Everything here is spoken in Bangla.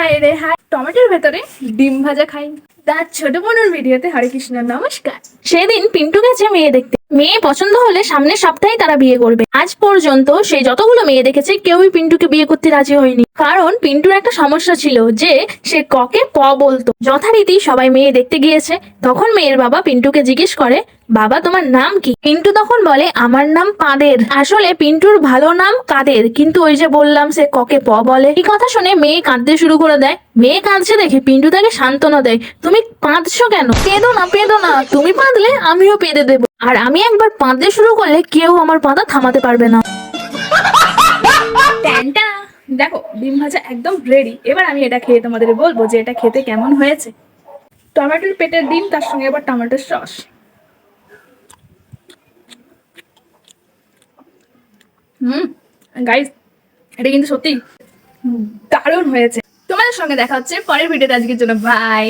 হাই রে হাই, টমেটোর ভেতরে ডিম ভাজা খাই। তার ছোট বোনের ভিডিওতে হরে কৃষ্ণ নমস্কার। সেদিন পিন্টু গেছে মেয়ে দেখতে। মেয়ে পছন্দ হলে সামনের সপ্তাহে তারা বিয়ে করবে। আজ পর্যন্ত সে যতগুলো মেয়ে দেখেছে কেউই পিন্টুকে বিয়ে করতে রাজি হয়নি, কারণ পিন্টুর একটা সমস্যা ছিল যে সে ককে প বলতো। যথারীতি সবাই মেয়ে দেখতে গিয়েছে। তখন মেয়ের বাবা পিন্টুকে জিজ্ঞেস করে, বাবা তোমার নাম কি? পিন্টু তখন বলে, আমার নাম কাদের। আসলে পিন্টুর ভালো নাম কাদের, কিন্তু ওই যে বললাম সে ককে প বলে। এই কথা শুনে মেয়ে কাঁদতে শুরু করে দেয়। মেয়ে কাঁদছে দেখে পিন্টু তাকে সান্ত্বনা দেয়, তুমি কাঁদছো কেন? পেঁদো না পেঁদো না, তুমি কাঁদলে আমিও পেঁদে দেবো, আর আমি একবার কাঁদতে শুরু করলে কেউ আমার কাঁদা থামাতে পারবে না। ট্যানটা দেখো, ডিম ভাজা একদম রেডি। এবার আমি এটা খেয়ে তোমাদের বলবো যে এটা খেতে কেমন হয়েছে। টমেটোর পেটের ডিম, তার সঙ্গে আবার টমেটোর সস। গাইস, এটা কিন্তু সত্যি দারুণ হয়েছে। তোমাদের সঙ্গে দেখা হচ্ছে পরের ভিডিওতে। আজকের জন্য বাই।